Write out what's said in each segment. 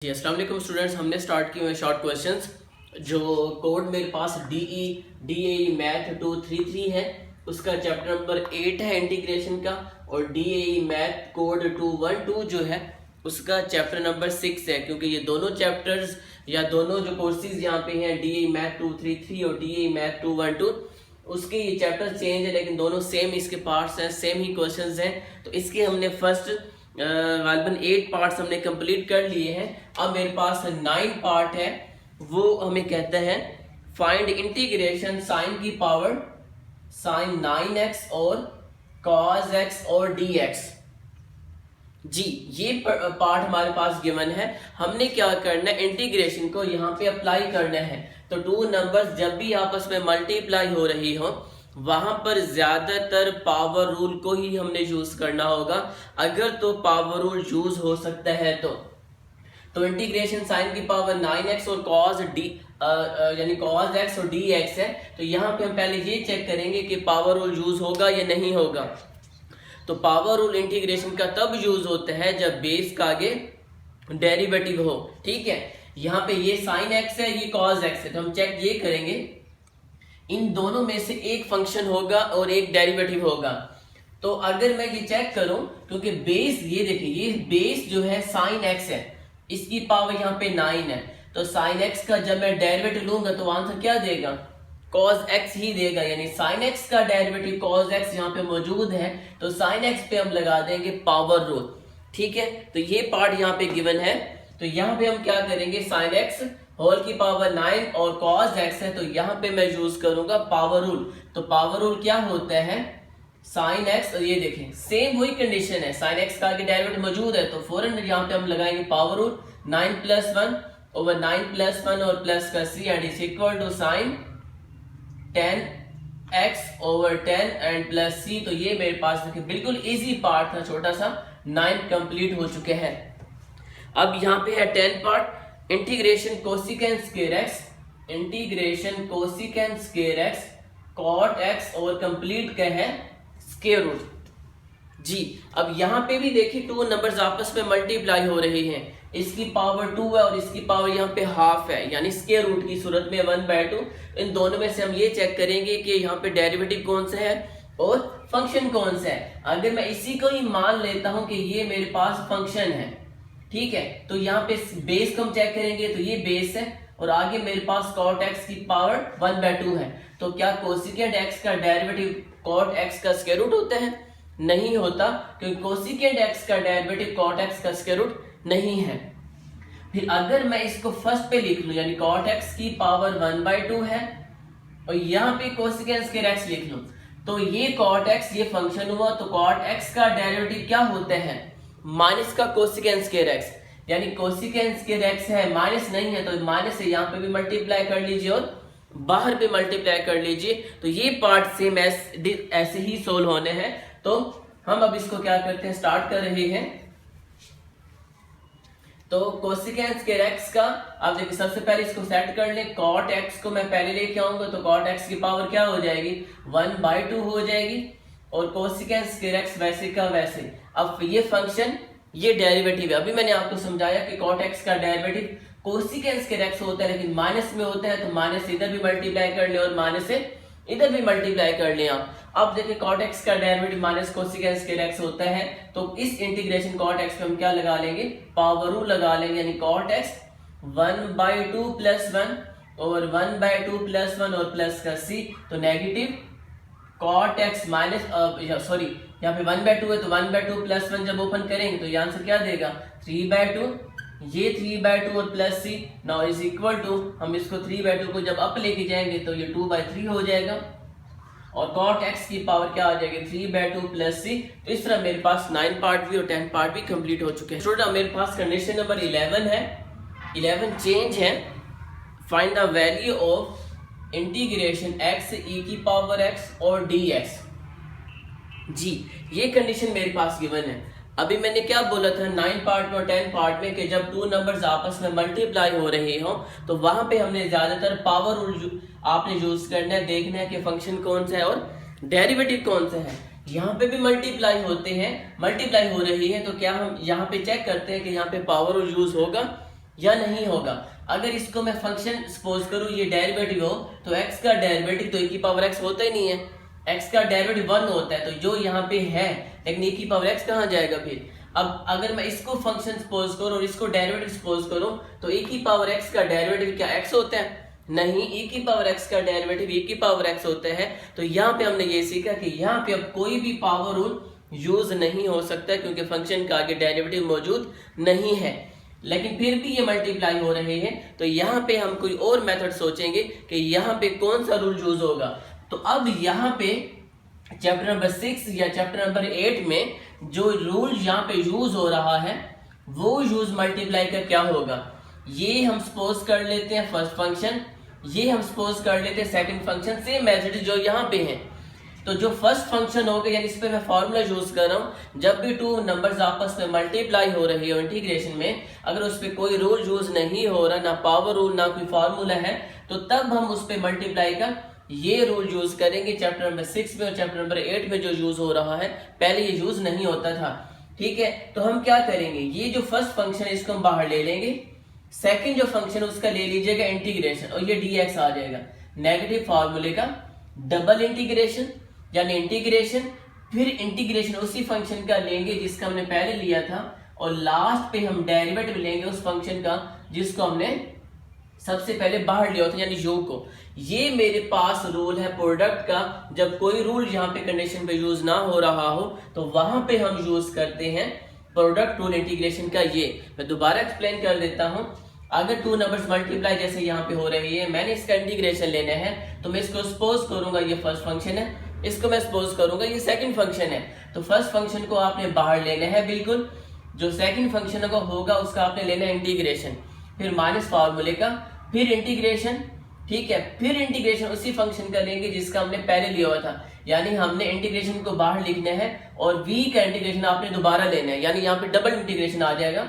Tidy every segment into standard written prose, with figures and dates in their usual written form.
जी अस्सलाम वालेकुम स्टूडेंट्स, हमने स्टार्ट किए हुए शॉर्ट क्वेश्चंस। जो कोड मेरे पास DE मैथ 233 है, उसका चैप्टर नंबर 8 है इंटीग्रेशन का, और DE मैथ कोड 212 जो है उसका चैप्टर नंबर 6 है। क्योंकि ये दोनों चैप्टर्स या दोनों जो कोर्सेज यहाँ पे हैं DE मैथ 233 और DE मैथ 212, उसके ये चैप्टर चेंज है लेकिन दोनों सेम इसके पार्ट्स हैं, सेम ही क्वेश्चंस हैं। तो इसके हमने फर्स्ट गालिबन 8 पार्ट्स हमने कंप्लीट कर लिए हैं। अब मेरे पास 9 पार्ट है, वो हमें कहते हैं फाइंड इंटीग्रेशन साइन की पावर साइन 9x और cos x और dx। जी ये पार्ट हमारे पास गिवन है। हमने क्या करना है, इंटीग्रेशन को यहाँ पे अप्लाई करना है। तो टू नंबर्स जब भी आपस में मल्टीप्लाई हो रही हो वहां पर ज्यादातर पावर रूल को ही हमने यूज करना होगा। अगर तो पावर रूल यूज हो सकता है तो इंटीग्रेशन साइन की पावर 9x और cos d यानी cos x और dx है। तो यहाँ पे हम पहले ये चेक करेंगे कि पावर रूल यूज होगा या नहीं होगा। तो पावर रूल इंटीग्रेशन का तब यूज होता है जब बेस का आगे डेरिवेटिव हो। ठीक है, यहाँ पे ये साइन x है, ये cos x है, तो हम चेक ये करेंगे इन दोनों में से एक फंक्शन होगा और एक डेरिवेटिव होगा। तो अगर मैं ये चेक करूं, क्योंकि बेस ये देखिए, ये बेस जो है साइन x है, इसकी पावर यहाँ पे 9 है। तो साइन x का जब मैं डेरिवेटिव लूंगा तो आंसर क्या देगा, cos x ही देगा। यानी साइन x का डेरिवेटिव cos x यहाँ पे मौजूद है, तो साइन x पे हम लगा देंगे पावर रूल। ठीक है, तो ये पार्ट यहाँ पे गिवन है। तो यहाँ पे हम क्या करेंगे, साइन x होल की पावर 9 और cos x है, तो यहाँ पे मैं यूज करूंगा पावर रूल। तो पावर रूल क्या होता है, साइन x, और ये देखें सेम वही कंडीशन है, साइन x का आगे डेरिवेटिव मौजूद है तो फौरन यहाँ पे हम लगाएंगे पावर रूल। 9 + 1 ओवर 9 + 1 और प्लस का c and is equal to sine 10x over 10 and plus c। तो ये मेरे पास देखिए बिल्कुल इजी पार्ट था, छोटा सा 9 कंप्लीट हो चुके हैं। अब यहाँ पे है 10 part, integration cosecant square x, integration cosecant square x cot x और कंप्लीट क्या है स्क्वायर रूट। जी अब यहाँ पे भी देखिए टू नंबर्स आपस में मल्टीप्लाई हो रही हैं, इसकी पावर 2 है और इसकी पावर यहाँ पे हाफ है, यानी स्क्वायर रूट की सूरत में 1/2। इन दोनों में से हम ये चेक करेंगे कि यहाँ पे डेरिवेटिव कौन सा है और फंक्शन कौन सा है। अगर मैं इसी को ही मान लेता हूं कि ये मेरे पास फंक्शन है, ठीक है, तो यहाँ पे बेस को हम चेक करेंगे, तो ये बेस है और आगे मेरे पास cot x की पावर 1/2 है। तो क्या कोसिकेंट x का डेरिवेटिव cot x का स्क्वायर रूट होता है? नहीं होता, क्योंकि कोसिकेंट x का डेरिवेटिव cot x का स्क्वायर रूट नहीं है। फिर अगर मैं इसको फर्स्ट पे लिख लूं, यानी cot x की पावर 1/2 है और यहाँ पे कोसिकेंट स्क्वायर x लिख लूं, तो ये cot x ये फंक्शन हुआ। तो cot x का डेरिवेटिव क्या होता है, माइनस का कोसिकेंट स्क्वायर x, यानी कोसिकेंट स्क्वायर x है, माइनस नहीं है तो माइनस से यहाँ पे भी मल्टीप्लाई कर लीजिए और बाहर पे मल्टीप्लाई कर लीजिए। तो ये पार्ट सेम ऐसे ही सोल्व होने हैं। तो हम अब इसको क्या करते हैं, स्टार्ट कर रहे हैं। तो कोसिकेंट स्क्वायर x का आप देखिए सबसे पहले इसको सेट कर ले, cot x को मैं पहले लेके आऊंगा तो cot x की पावर क्या हो जाएगी 1/2 हो जाएगी और कोसिकेंट स्क्वायर x वैसे का वैसे। अब ये फंक्शन ये डेरिवेटिव है, अभी मैंने आपको समझाया कि cot x का डेरिवेटिव कोसिकेंट स्क्वायर x होता है लेकिन माइनस में होता है, तो माइनस से इधर भी मल्टीप्लाई कर ले और माइनस से इधर भी मल्टीप्लाई कर ले आप। अब देखिए cot x का derivative minus cosecant square x होता है, तो इस इंटीग्रेशन cot x पे हम क्या लगा लेंगे, पावर रूल लगा लेंगे, यानी cot x 1/2 + 1 ओवर 1/2 + 1 और प्लस का c। तो negative cot x minus sorry यहाँ पे 1/2 है तो 1/2 + 1 जब ओपन करेंगे तो ये आंसर क्या देगा 3/2, ये 3/2 और plus c। Now is equal to, हम इसको 3/2 को जब अप लेके जाएंगे तो ये 2/3 हो जाएगा और cot x की पावर क्या आ जाएगी 3/2 + c। तो इस तरह मेरे पास 9 पार्ट भी और 10 पार्ट भी कंप्लीट हो चुके हैं। स्टूडेंट मेरे पास कंडीशन नंबर 11 है, 11 चेंज है। Find the value of integration x e की पावर x और dx। जी ये कंडीशन मेरे पास गिवन है। अभी मैंने क्या बोला था 9 पार्ट में और 10 पार्ट में कि जब टू नंबर्स आपस में मल्टीप्लाई हो रहे हो तो वहां पे हमने ज्यादातर पावर रूल आपने यूज करना है, देखना है कि फंक्शन कौन सा है और डेरिवेटिव कौन सा है। यहाँ पे भी मल्टीप्लाई होते हैं, मल्टीप्लाई हो रही है, तो क्या हम यहाँ पे चेक करते हैं कि यहाँ पे पावर रूल यूज होगा या नहीं होगा। अगर इसको मैं फंक्शन सपोज करूं ये डेरिवेटिव हो तो x का डेरिवेटिव तो e की पावर x होता ही नहीं है, x का डेरिवेटिव 1 होता है, तो जो यहाँ पे है लेकिन e की पावर x कहाँ जाएगा फिर। अब अगर मैं इसको फंक्शन सपोज करूं और इसको डेरिवेटिव सपोज करूं तो e की पावर x का डेरिवेटिव क्या x होता है, नहीं, e की पावर x का डेरिवेटिव e की पावर x होता है। तो यहाँ पे हमने ये सीखा कि यहाँ पे अब कोई भी पावर रूल यूज नहीं हो सकता क्योंकि फंक्शन का आगे डेरिवेटिव मौजूद नहीं है, लेकिन फिर भी ये मल्टीप्लाई हो रहे हैं। तो यहाँ पे हम कोई और मेथड सोचेंगे कि यहाँ पे कौन सा रूल यूज होगा। तो अब यहाँ पे चैप्टर नंबर 6 या चैप्टर नंबर 8 में जो रूल यहाँ पे यूज हो रहा है वो यूज मल्टीप्लाई का क्या होगा। ये हम सपोज कर लेते हैं फर्स्ट फंक्शन, ये हम सपोज कर लेते हैं सेकंड फंक्शन, सेम मेथड जो यहाँ पे है। तो जो फर्स्ट फंक्शन होगा यानी इस पे मैं फॉर्मूला यूज कर रहा हूँ, जब भी टू नंबर्स आपस में मल्टीप्लाई हो रही हो इंटीग्रेशन में, अगर उस पे कोई रूल यूज नहीं हो रहा, ना पावर रूल ना कोई फार्मूला है, तो तब हम उस पे मल्टीप्लाई का ये रूल यूज करेंगे चैप्टर नंबर 6 में और चैप्टर नंबर 8 में जो यूज हो रहा है, पहले ये यूज नहीं होता था। ठीक है, तो हम क्या करेंगे, ये जो फर्स्ट फंक्शन है इसको हम बाहर ले लेंगे, सेकंड जो फंक्शन है उसका ले लीजिएगा इंटीग्रेशन और ये dx आ जाएगा। नेगेटिव फार्मूले का डबल इंटीग्रेशन यानी इंटीग्रेशन, फिर इंटीग्रेशन उसी फंक्शन का लेंगे जिसका हमने पहले लिया था और लास्ट पे हम डेरिवेटिव लेंगे उस फंक्शन का जिसको हमने सबसे पहले बाहर लिया था यानी योग को। ये मेरे पास रूल है प्रोडक्ट का। जब कोई रूल यहाँ पे कंडीशन पे यूज ना हो रहा हो तो वहां पे हम यूज करते हैं प्रोडक्ट रूल इंटीग्रेशन का। ये मैं दोबारा एक्सप्लेन कर देता हूं। अगर टू नंबर्स मल्टीप्लाई जैसे यहाँ पे हो रही है, मैंने इसका इंटीग्रेशन लेना है, तो मैं इसको सपोज करूंगा ये फर्स्ट फंक्शन है, इसको मैं सपोज करूंगा ये सेकंड फंक्शन है। तो फर्स्ट फंक्शन को आपने बाहर लेना है बिल्कुल, जो सेकंड फंक्शन का होगा उसका आपने लेना है इंटीग्रेशन, फिर माइनस फार्मूले का, फिर इंटीग्रेशन। ठीक है, फिर इंटीग्रेशन उसी फंक्शन का लेंगे जिसका हमने पहले लिया हुआ था, यानी हमने इंटीग्रेशन को बाहर लिखना है और v का इंटीग्रेशन आपने दोबारा लेना है, यानी यहाँ पे डबल इंटीग्रेशन आ जाएगा।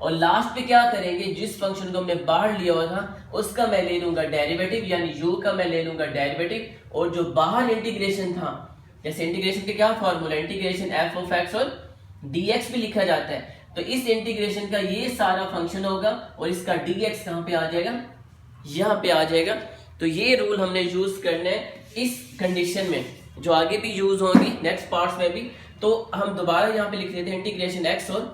और लास्ट पे क्या करेंगे, जिस फंक्शन को हमने बाहर लिया हुआ था उसका मैं ले लूंगा डेरिवेटिव, यानी u का मैं ले लूंगा डेरिवेटिव, और जो बाहर इंटीग्रेशन था, जैसे इंटीग्रेशन के क्या formula, integration f of x और dx भी लिखा जाता है, तो इस इंटीग्रेशन का ये सारा फंक्शन होगा और इसका dx कहाँ पे आ जाएगा, यहाँ पे आ जाएगा। तो ये रूल हमने यूज करना है इस कंडीशन में, जो आगे भी यूज होंगी नेक्स्ट पार्ट्स में भी। तो हम दोबारा यहाँ पे लिख देते हैं इंटीग्रेशन x और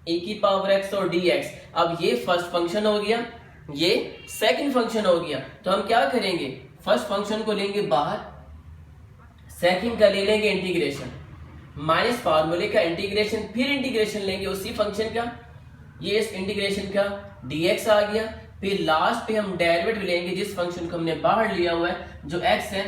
e की पावर x और dx। अब ये फर्स्ट फंक्शन हो गया, ये सेकंड फंक्शन हो गया। तो हम क्या करेंगे, फर्स्ट फंक्शन को लेंगे बाहर, सेकंड का ले लेंगे इंटीग्रेशन, माइनस फार्मूले का इंटीग्रेशन, फिर इंटीग्रेशन लेंगे उसी फंक्शन का, ये इस इंटीग्रेशन का dx आ गया, फिर लास्ट पे हम डेरिवेटिव लेंगे जिस फंक्शन को हमने बाहर लिया हुआ है जो x है,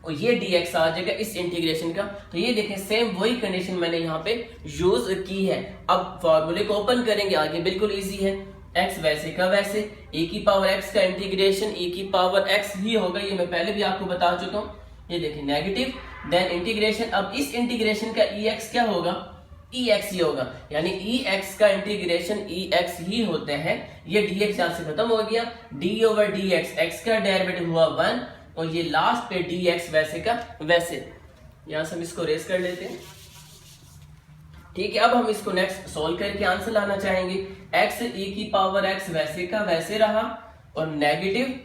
और ये dx आ जाएगा इस इंटीग्रेशन का। तो ये देखें सेम वही कंडीशन मैंने यहाँ पे यूज की है। अब फॉर्मूले को ओपन करेंगे, आगे बिल्कुल इजी है, x वैसे का वैसे, e की पावर x का इंटीग्रेशन e की पावर x ही होगा, ये मैं पहले भी आपको बता चुका हूँ। ये देखिए नेगेटिव, देन इंटीग्रेशन, अब इस इंटीग्रेशन का ex क्या होगा, ex ही होगा, यानी ex का इंटीग्रेशन ex ही होता है। ये dx यहाँ से खत्म हो गया, d ओवर dx, x का डेरिवेटिव हुआ 1 और ये लास्ट पे dx वैसे का वैसे। यहां से हम इसको रेस कर लेते हैं। ठीक है, अब हम इसको नेक्स्ट सॉल्व करके आंसर लाना चाहेंगे। x e की पावर x वैसे का वैसे रहा और नेगेटिव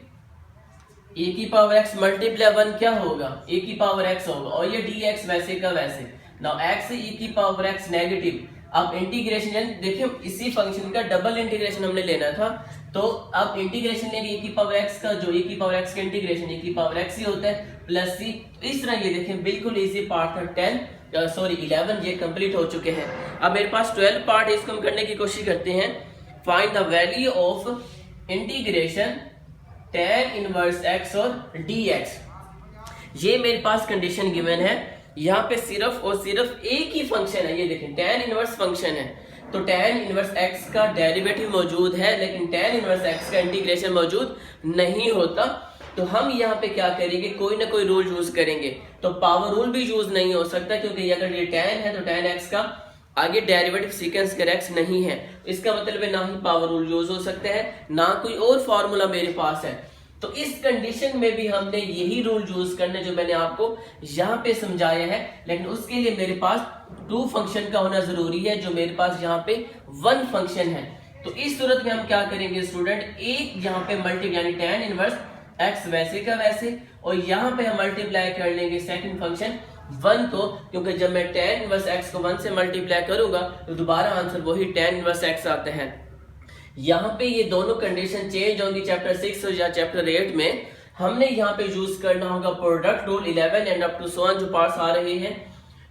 e की पावर x मल्टीप्लाई 1 क्या होगा, e की पावर x होगा, और ये dx वैसे का वैसे। नाउ x e की पावर x नेगेटिव, अब इंटीग्रेशन देखिए इसी फंक्शन का डबल इंटीग्रेशन हमने लेना था, तो अब इंटीग्रेशन लेंगे e की पावर x का, जो e की पावर x का इंटीग्रेशन e की पावर x ही होता है प्लस c। तो इस तरह ये देखें बिल्कुल इजी पार्ट था 11 ये कंप्लीट हो चुके हैं। अब मेरे पास 12 पार्ट है, इसको हम करने की कोशिश करते हैं। Find the value of integration tan inverse x और dx। ये मेरे पास कंडीशन गिवन है, यहाँ पे सिर्फ और सिर्फ एक ही फंक्शन है, ये देखें tan इनवर्स फंक्शन है, तो tan इनवर्स x का डेरिवेटिव मौजूद है लेकिन tan इनवर्स x का इंटीग्रेशन मौजूद नहीं होता। तो हम यहाँ पे क्या करेंगे, कोई ना कोई रूल यूज करेंगे। तो पावर रूल भी यूज नहीं हो सकता क्योंकि अगर ये tan है तो tan x का आगे डेरिवेटिव सीक्वेंस कर x नहीं है, इसका मतलब है ना ही पावर रूल यूज हो सकता है ना कोई और फॉर्मूला मेरे पास है। तो इस कंडीशन में भी हमने यही रूल यूज करना जो मैंने आपको यहाँ पे समझाया है, लेकिन उसके लिए मेरे पास 2 फंक्शन का होना जरूरी है, जो मेरे पास यहाँ पे 1 फंक्शन है। तो इस सूरत में हम क्या करेंगे स्टूडेंट, एक यहाँ पे मल्टी यानी tan इनवर्स x वैसे का वैसे, और यहाँ पे हम मल्टीप्लाई कर लेंगे सेकंड फंक्शन 1 को, क्योंकि जब मैं tan इनवर्स x को 1 से मल्टीप्लाई करूंगा तो दोबारा आंसर वही tan इनवर्स x आता है। यहाँ पे ये दोनों कंडीशन चेंज होंगी चैप्टर 6 या चैप्टर 8 में। हमने यहाँ पे यूज करना होगा product rule 11 and up to so on जो पार्ट्स आ रहे हैं।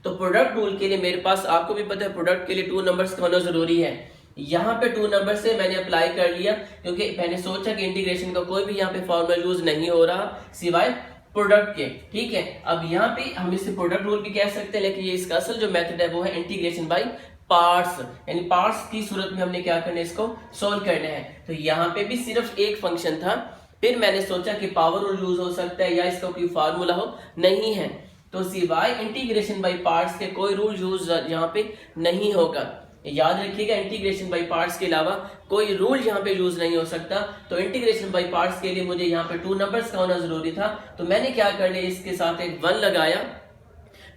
तो प्रोडक्ट रूल के लिए मेरे पास, आपको भी पता है प्रोडक्ट के लिए 2 नंबर्स का होना जरूरी है। यहाँ पे 2 नंबर से मैंने अप्लाई कर लिया, क्योंकि मैंने सोचा कि इंटीग्रेशन का कोई भी यहाँ पे फॉर्मूला यूज नहीं हो रहा सिवाय प्रोडक्ट के। ठीक है, अब यहाँ पे हम इसे प्रोडक्ट रूल भी कह सकते हैं, लेकिन ये इसका असल जो मेथड है वो है इंटीग्रेशन बाय पार्ट्स, यानी पार्ट्स की सूरत में हमने क्या करना है, इसको सोल्व करना है। तो यहाँ पे भी सिर्फ एक फंक्शन था, फिर मैंने सोचा कि पावर रूल यूज हो सकता है या इसका कोई फार्मूला हो, नहीं है तो सिवाय इंटीग्रेशन बाय पार्ट्स के कोई रूल यूज यहाँ पे नहीं होगा। याद रखिएगा, इंटीग्रेशन बाय पार्ट्स के अलावा कोई रूल यहाँ पे यूज नहीं हो सकता। तो इंटीग्रेशन बाय पार्ट्स के लिए मुझे यहाँ पे 2 नंबर्स का होना जरूरी था, तो मैंने क्या कर लिया, इसके साथ एक 1 लगाया,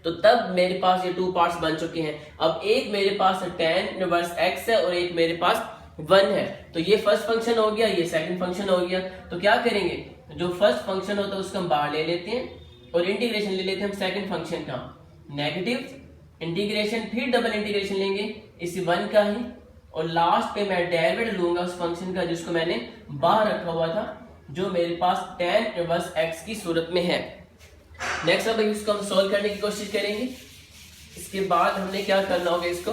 तो तब मेरे पास ये 2 पार्ट्स बन चुके हैं। अब एक मेरे पास tan इनवर्स x है और एक मेरे पास 1 है, तो ये फर्स्ट फंक्शन हो गया, ये सेकंड फंक्शन हो गया। तो क्या करेंगे, जो फर्स्ट फंक्शन होता है उसको हम बाहर ले लेते हैं और इंटीग्रेशन ले लेते हैं हम सेकंड फंक्शन का, नेगेटिव इंटीग्रेशन, फिर डबल इंटीग्रेशन लेंगे इसी 1 का ही, और लास्ट पे मैं डेरिवेटिव लूंगा उस फंक्शन का जिसको मैंने बाहर रखा हुआ था, जो मेरे पास tan इनवर्स x की सूरत में है। नेक्स्ट अब इसको हम सॉल्व करने की कोशिश करेंगे। इसके बाद हमने क्या करना होगा, इसको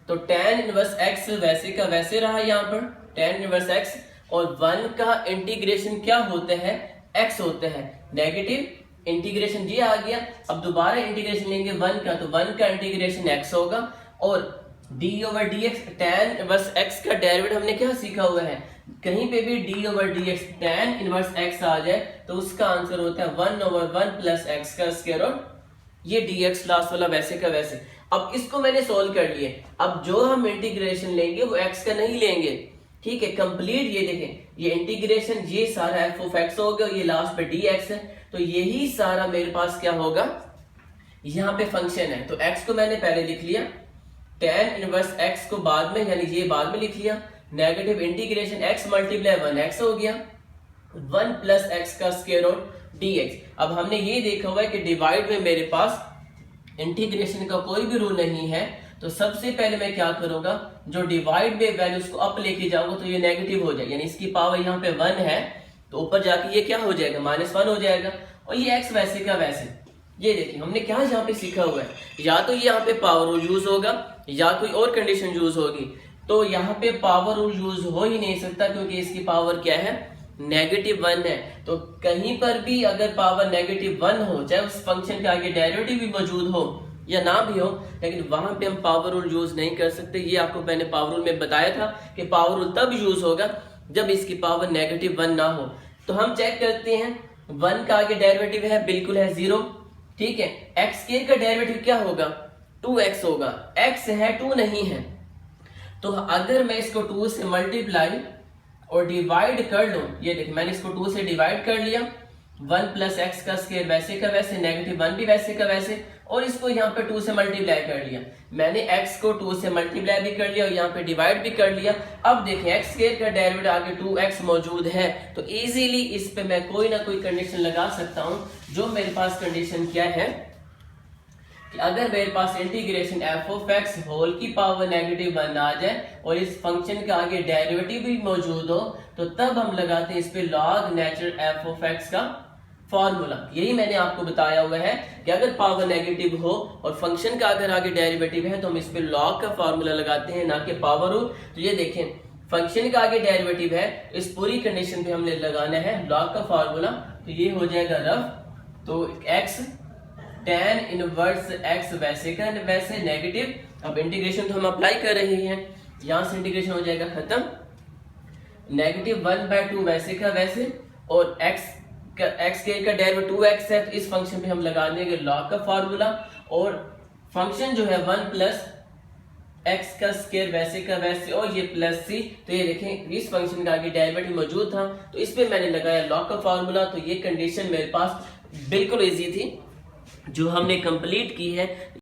तो tan इनवर्स x वैसे का वैसे रहा, यहाँ पर tan इनवर्स x, और 1 का इंटीग्रेशन क्या होता है, x होता है, नेगेटिव इंटीग्रेशन ये आ गया। अब दोबारा इंटीग्रेशन लेंगे 1 का, तो 1 का इंटीग्रेशन x होगा, और d over dx tan inverse x का डेरिवेटिव हमने क्या सीखा हुआ है, कहीं पे भी d over dx tan inverse x आ जाए तो उसका आंसर होता है 1 ओवर 1 प्लस x का स्क्वायर, और ये dx लास्ट वाला वैसे का वैसे। अब इसको मैंने सोल्व कर लिया, अब जो हम इंटीग्रेशन लेंगे वो x का नहीं लेंगे, ठीक है, कंप्लीट। ये देखें, ये इंटीग्रेशन ये सारा f ऑफ x हो गया, ये लास्ट पे dx है, तो यही सारा मेरे पास क्या होगा, यहाँ पे फंक्शन है। तो x को मैंने पहले लिख लिया, tan इनवर्स x को बाद में, यानी ये बाद में लिख लिया, negative integration x multiply 1x हो गया, 1 प्लस x का स्क्वायर रूट dx। अब हमने ये देखा हुआ है कि डिवाइड में मेरे पास इंटीग्रेशन का कोई भी रूल नहीं है, तो सबसे पहले मैं क्या करूंगा, जो डिवाइड में वैल्यूज को अप लेके जाऊंगा तो ये नेगेटिव हो जाएगा, यानी इसकी पावर यहाँ पे 1 है तो ऊपर जाके ये क्या हो जाएगा, -1 हो जाएगा, और ये x वैसे का वैसे। ये देखिए हमने क्या यहाँ पे सीखा हुआ है, या तो यहाँ पे पावर रूल यूज होगा या कोई और कंडीशन यूज होगी। तो यहाँ पे पावर रूल यूज हो ही नहीं सकता, क्योंकि इसकी पावर क्या है, -1 है। तो कहीं पर भी अगर पावर -1 हो, चाहे उस फंक्शन के आगे डेरिवेटिव भी मौजूद हो या ना भी हो, लेकिन वहां पे हम पावर रूल यूज नहीं कर सकते। ये आपको मैंने पावर रूल में बताया था कि पावर रूल तब यूज होगा जब इसकी पावर -1 ना हो। तो हम चेक करते हैं, 1 का आगे डेरिवेटिव है, बिल्कुल है 0, ठीक है। एक्स के का डेरिवेटिव क्या होगा, 2x होगा, x है 2 नहीं है। तो अगर मैं इसको 2 से मल्टीप्लाई और डिवाइड कर लूं, ये देखिए मैंने इसको 2 से डिवाइड कर लिया, 1 प्लस एक्स का स्क्वायर वैसे का वैसे, -1 भी वैसे का वैसे, और इसको यहाँ पे 2 से मल्टीप्लाई कर लिया। मैंने x को 2 से मल्टीप्लाई भी कर लिया और यहाँ पे डिवाइड भी कर लिया। अब देखें x स्क्वायर का डेरिवेटिव आगे 2x मौजूद है, तो इजीली इस पे मैं कोई ना कोई कंडीशन लगा सकता हूँ। जो मेरे पास कंडीशन क्या है कि अगर मेरे पास integration f of x whole की पावर -1 आ जाए और इस फंक्शन का आगे डेरिवेटिव भी मौजूद हो, तो तब हम लगाते हैं इस पे log natural f of x का फॉर्मूला। यही मैंने आपको बताया हुआ है कि अगर पावर नेगेटिव हो और फंक्शन का अगर आगे डेरिवेटिव है तो हम इस पे log का फॉर्मूला लगाते हैं, ना कि पावर रूल। तो ये देखें, फंक्शन का आगे डेरिवेटिव है, इस पूरी कंडीशन पे हमने लगाना है log का फॉर्मूला, तो ये हो जाएगा रफ। तो x tan इनवर्स x वैसे का वैसे नेगेटिव। अब इंटीग्रेशन तो हम अप्लाई कर रहे हैं, यहां से इंटीग्रेशन हो जाएगा खत्म, -1/2 वैसे का वैसे, और x का डेरिवेटिव 2x है, तो इस फंक्शन पे हम लगा देंगे log का फार्मूला, और फंक्शन जो है 1 प्लस x का स्क्वायर वैसे का वैसे, और ये प्लस c। तो ये देखें इस फंक्शन का आगे डेरिवेटिव मौजूद था, तो इस पे मैंने लगाया log का फार्मूला। तो ये कंडीशन मेरे पास बिल्कुल इजी थी जो हमने कंप्लीट की है।